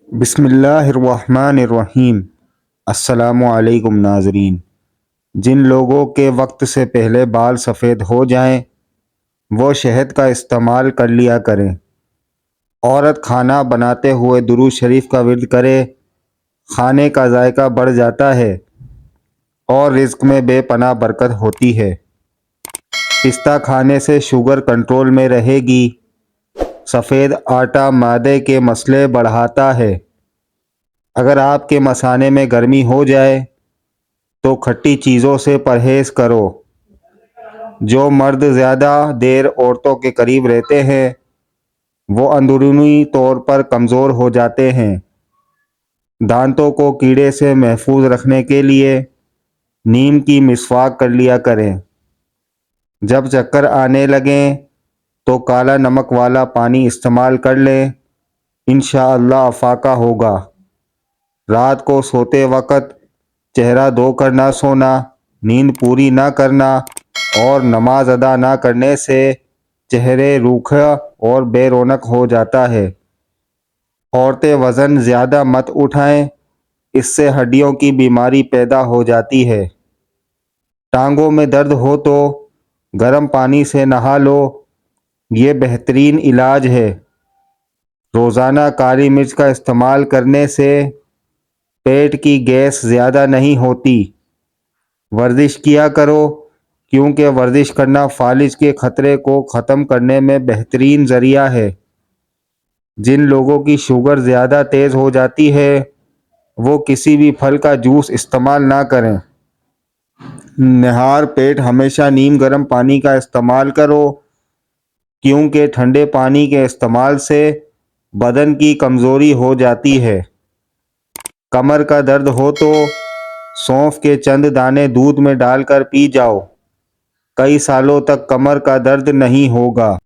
بسم اللہ الرحمن الرحیم۔ السلام علیکم ناظرین۔ جن لوگوں کے وقت سے پہلے بال سفید ہو جائیں وہ شہد کا استعمال کر لیا کریں۔ عورت کھانا بناتے ہوئے درود شریف کا ورد کرے، کھانے کا ذائقہ بڑھ جاتا ہے اور رزق میں بے پناہ برکت ہوتی ہے۔ پستہ کھانے سے شوگر کنٹرول میں رہے گی۔ سفید آٹا معدے کے مسئلے بڑھاتا ہے۔ اگر آپ کے مثانے میں گرمی ہو جائے تو کھٹی چیزوں سے پرہیز کرو۔ جو مرد زیادہ دیر عورتوں کے قریب رہتے ہیں وہ اندرونی طور پر کمزور ہو جاتے ہیں۔ دانتوں کو کیڑے سے محفوظ رکھنے کے لیے نیم کی مسواک کر لیا کریں۔ جب چکر آنے لگیں تو کالا نمک والا پانی استعمال کر لیں، انشاءاللہ افاقہ ہوگا۔ رات کو سوتے وقت چہرہ دھو کر نہ سونا، نیند پوری نہ کرنا اور نماز ادا نہ کرنے سے چہرے روکھا اور بے رونق ہو جاتا ہے۔ عورتیں وزن زیادہ مت اٹھائیں، اس سے ہڈیوں کی بیماری پیدا ہو جاتی ہے۔ ٹانگوں میں درد ہو تو گرم پانی سے نہا لو، یہ بہترین علاج ہے۔ روزانہ کالی مرچ کا استعمال کرنے سے پیٹ کی گیس زیادہ نہیں ہوتی۔ ورزش کیا کرو کیونکہ ورزش کرنا فالج کے خطرے کو ختم کرنے میں بہترین ذریعہ ہے۔ جن لوگوں کی شوگر زیادہ تیز ہو جاتی ہے وہ کسی بھی پھل کا جوس استعمال نہ کریں۔ نہار پیٹ ہمیشہ نیم گرم پانی کا استعمال کرو کیونکہ ٹھنڈے پانی کے استعمال سے بدن کی کمزوری ہو جاتی ہے۔ کمر کا درد ہو تو سونف کے چند دانے دودھ میں ڈال کر پی جاؤ، کئی سالوں تک کمر کا درد نہیں ہوگا۔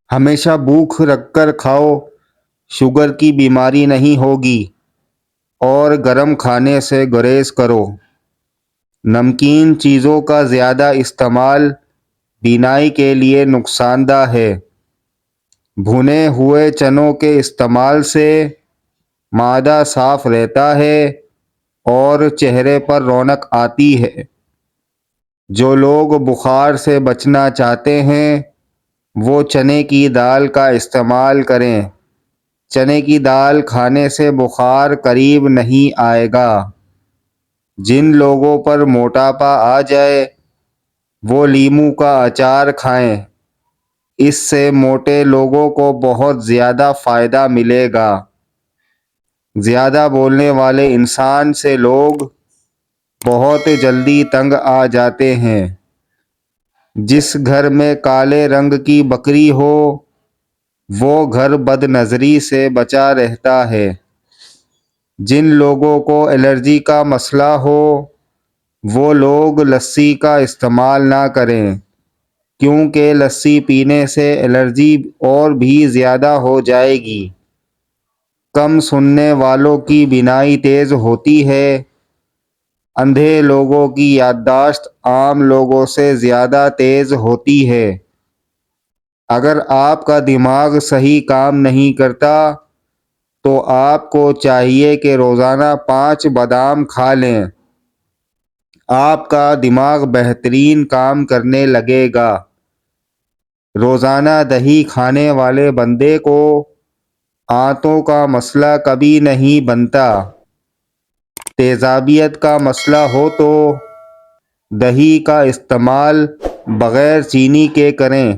ہمیشہ بھوک رکھ کر کھاؤ، شوگر کی بیماری نہیں ہوگی اور گرم کھانے سے گریز کرو۔ نمکین چیزوں کا زیادہ استعمال بینائی کے لیے نقصان دہ ہے۔ بھنے ہوئے چنوں کے استعمال سے معدہ صاف رہتا ہے اور چہرے پر رونق آتی ہے۔ جو لوگ بخار سے بچنا چاہتے ہیں وہ چنے کی دال کا استعمال کریں۔ چنے کی دال کھانے سے بخار قریب نہیں آئے گا۔ جن لوگوں پر موٹاپا آ جائے وہ لیموں کا اچار کھائیں، اس سے موٹے لوگوں کو بہت زیادہ فائدہ ملے گا۔ زیادہ بولنے والے انسان سے لوگ بہت جلدی تنگ آ جاتے ہیں۔ جس گھر میں کالے رنگ کی بکری ہو وہ گھر بد نظری سے بچا رہتا ہے۔ جن لوگوں کو الرجی کا مسئلہ ہو وہ لوگ لسی کا استعمال نہ کریں کیونکہ لسی پینے سے الرجی اور بھی زیادہ ہو جائے گی۔ کم سننے والوں کی بینائی تیز ہوتی ہے۔ اندھے لوگوں کی یادداشت عام لوگوں سے زیادہ تیز ہوتی ہے۔ اگر آپ کا دماغ صحیح کام نہیں کرتا تو آپ کو چاہیے کہ روزانہ 5 بادام کھا لیں، آپ کا دماغ بہترین کام کرنے لگے گا۔ روزانہ دہی کھانے والے بندے کو آنتوں کا مسئلہ کبھی نہیں بنتا۔ تیزابیت کا مسئلہ ہو تو دہی کا استعمال بغیر چینی کے کریں،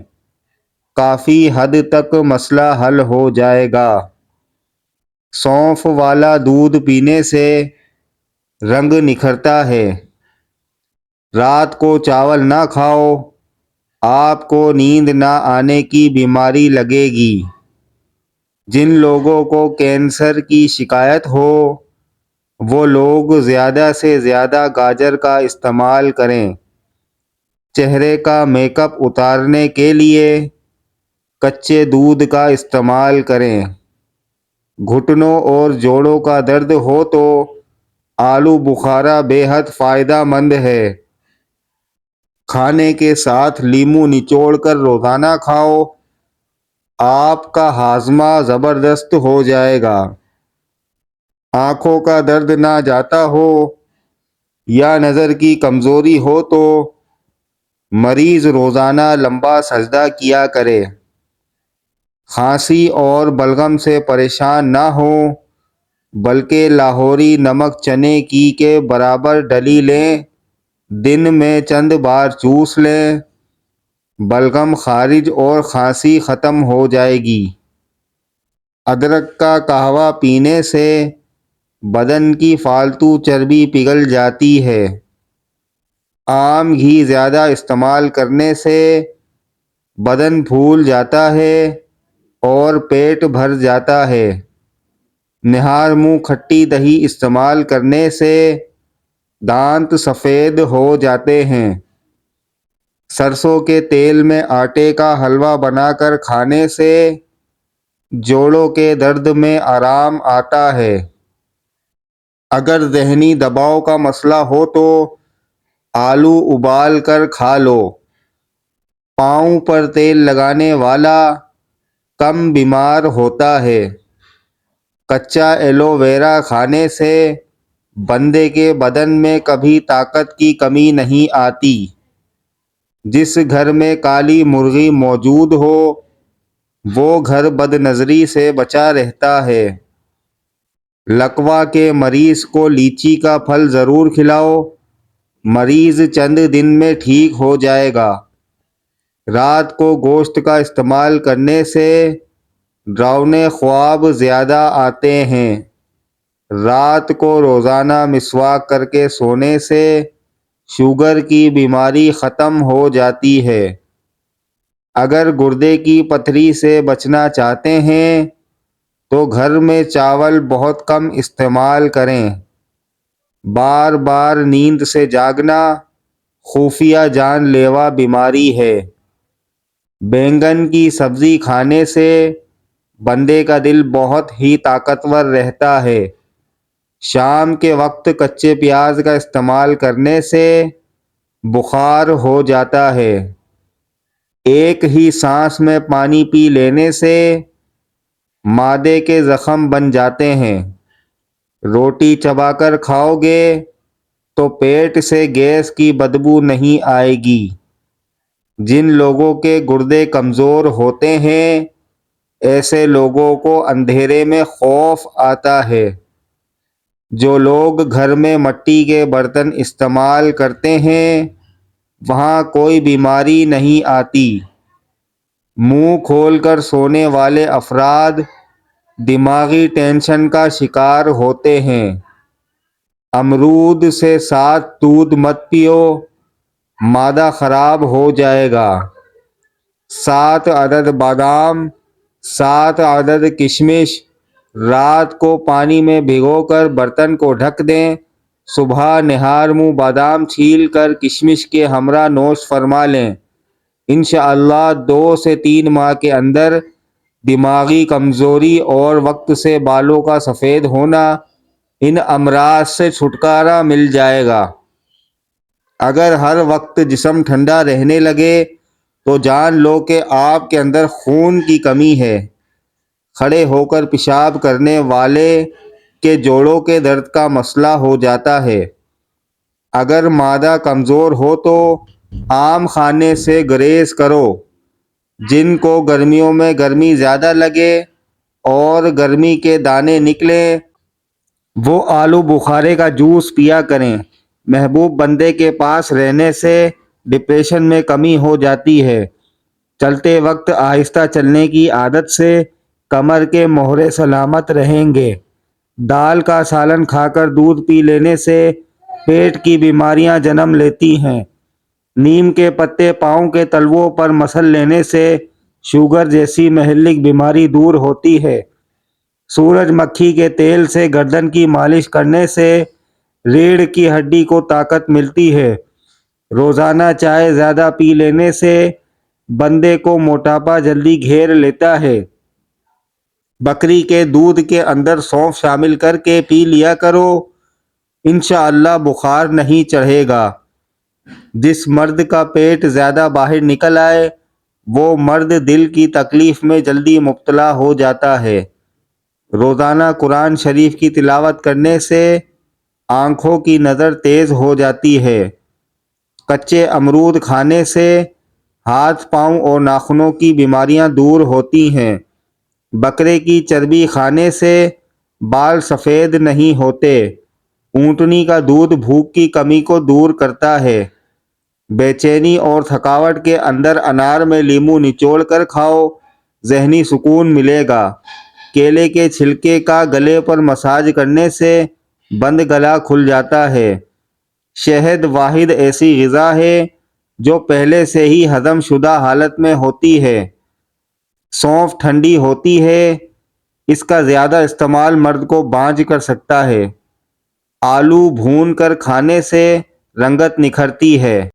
کافی حد تک مسئلہ حل ہو جائے گا۔ سونف والا دودھ پینے سے رنگ نکھرتا ہے۔ رات کو چاول نہ کھاؤ، آپ کو نیند نہ آنے کی بیماری لگے گی۔ جن لوگوں کو کینسر کی شکایت ہو وہ لوگ زیادہ سے زیادہ گاجر کا استعمال کریں۔ چہرے کا میک اپ اتارنے کے لیے کچے دودھ کا استعمال کریں۔ گھٹنوں اور جوڑوں کا درد ہو تو آلو بخارا بے حد فائدہ مند ہے۔ کھانے کے ساتھ لیموں نچوڑ کر روزانہ کھاؤ، آپ کا ہاضمہ زبردست ہو جائے گا۔ آنکھوں کا درد نہ جاتا ہو یا نظر کی کمزوری ہو تو مریض روزانہ لمبا سجدہ کیا کرے۔ کھانسی اور بلغم سے پریشان نہ ہو بلکہ لاہوری نمک چنے کی کے برابر ڈلی لیں، دن میں چند بار چوس لیں، بلغم خارج اور کھانسی ختم ہو جائے گی۔ ادرک کا قہوہ پینے سے بدن کی فالتو چربی پگھل جاتی ہے۔ عام گھی زیادہ استعمال کرنے سے بدن پھول جاتا ہے اور پیٹ بھر جاتا ہے۔ نہار منہ کھٹی دہی استعمال کرنے سے دانت سفید ہو جاتے ہیں۔ سرسوں کے تیل میں آٹے کا حلوہ بنا کر کھانے سے جوڑوں کے درد میں آرام آتا ہے۔ اگر ذہنی دباؤ کا مسئلہ ہو تو آلو ابال کر کھا لو۔ پاؤں پر تیل لگانے والا کم بیمار ہوتا ہے۔ کچا ایلو ویرا کھانے سے بندے کے بدن میں کبھی طاقت کی کمی نہیں آتی۔ جس گھر میں کالی مرغی موجود ہو وہ گھر بد نظری سے بچا رہتا ہے۔ لکوہ کے مریض کو لیچی کا پھل ضرور کھلاؤ، مریض چند دن میں ٹھیک ہو جائے گا۔ رات کو گوشت کا استعمال کرنے سے ڈراؤنے خواب زیادہ آتے ہیں۔ رات کو روزانہ مسواک کر کے سونے سے شوگر کی بیماری ختم ہو جاتی ہے۔ اگر گردے کی پتھری سے بچنا چاہتے ہیں تو گھر میں چاول بہت کم استعمال کریں۔ بار بار نیند سے جاگنا خفیہ جان لیوا بیماری ہے۔ بینگن کی سبزی کھانے سے بندے کا دل بہت ہی طاقتور رہتا ہے۔ شام کے وقت کچے پیاز کا استعمال کرنے سے بخار ہو جاتا ہے۔ ایک ہی سانس میں پانی پی لینے سے معدے کے زخم بن جاتے ہیں۔ روٹی چبا کر کھاؤ گے تو پیٹ سے گیس کی بدبو نہیں آئے گی۔ جن لوگوں کے گردے کمزور ہوتے ہیں ایسے لوگوں کو اندھیرے میں خوف آتا ہے۔ جو لوگ گھر میں مٹی کے برتن استعمال کرتے ہیں وہاں کوئی بیماری نہیں آتی۔ منہ کھول کر سونے والے افراد دماغی ٹینشن کا شکار ہوتے ہیں۔ امرود سے 7 دودھ مت پیو، معدہ خراب ہو جائے گا۔ 7 عدد بادام، 7 عدد کشمش رات کو پانی میں بھگو کر برتن کو ڈھک دیں، صبح نہار منہ بادام چھیل کر کشمش کے ہمراہ نوش فرما لیں۔ انشاءاللہ 2 سے 3 ماہ کے اندر دماغی کمزوری اور وقت سے بالوں کا سفید ہونا، ان امراض سے چھٹکارا مل جائے گا۔ اگر ہر وقت جسم ٹھنڈا رہنے لگے تو جان لو کہ آپ کے اندر خون کی کمی ہے۔ کھڑے ہو کر پیشاب کرنے والے کے جوڑوں کے درد کا مسئلہ ہو جاتا ہے۔ اگر معدہ کمزور ہو تو آم کھانے سے گریز کرو۔ جن کو گرمیوں میں گرمی زیادہ لگے اور گرمی کے دانے نکلیں وہ آلو بخارے کا جوس پیا کریں۔ محبوب بندے کے پاس رہنے سے ڈپریشن میں کمی ہو جاتی ہے۔ چلتے وقت آہستہ چلنے کی عادت سے کمر کے مہرے سلامت رہیں گے۔ دال کا سالن کھا کر دودھ پی لینے سے پیٹ کی بیماریاں جنم لیتی ہیں۔ نیم کے پتے پاؤں کے تلووں پر مسل لینے سے شوگر جیسی مہلک بیماری دور ہوتی ہے۔ سورج مکھی کے تیل سے گردن کی مالش کرنے سے ریڑھ کی ہڈی کو طاقت ملتی ہے۔ روزانہ چائے زیادہ پی لینے سے بندے کو موٹاپا جلدی گھیر لیتا ہے۔ بکری کے دودھ کے اندر سونف شامل کر کے پی لیا کرو، انشاءاللہ بخار نہیں چڑھے گا۔ جس مرد کا پیٹ زیادہ باہر نکل آئے وہ مرد دل کی تکلیف میں جلدی مبتلا ہو جاتا ہے۔ روزانہ قرآن شریف کی تلاوت کرنے سے آنکھوں کی نظر تیز ہو جاتی ہے۔ کچے امرود کھانے سے ہاتھ پاؤں اور ناخنوں کی بیماریاں دور ہوتی ہیں۔ بکرے کی چربی کھانے سے بال سفید نہیں ہوتے۔ اونٹنی کا دودھ بھوک کی کمی کو دور کرتا ہے۔ بے چینی اور تھکاوٹ کے اندر انار میں لیموں نچوڑ کر کھاؤ، ذہنی سکون ملے گا۔ کیلے کے چھلکے کا گلے پر مساج کرنے سے بند گلا کھل جاتا ہے۔ شہد واحد ایسی غذا ہے جو پہلے سے ہی ہضم شدہ حالت میں ہوتی ہے۔ سونف ٹھنڈی ہوتی ہے، اس کا زیادہ استعمال مرد کو بانجھ کر سکتا ہے۔ آلو بھون کر کھانے سے رنگت نکھرتی ہے۔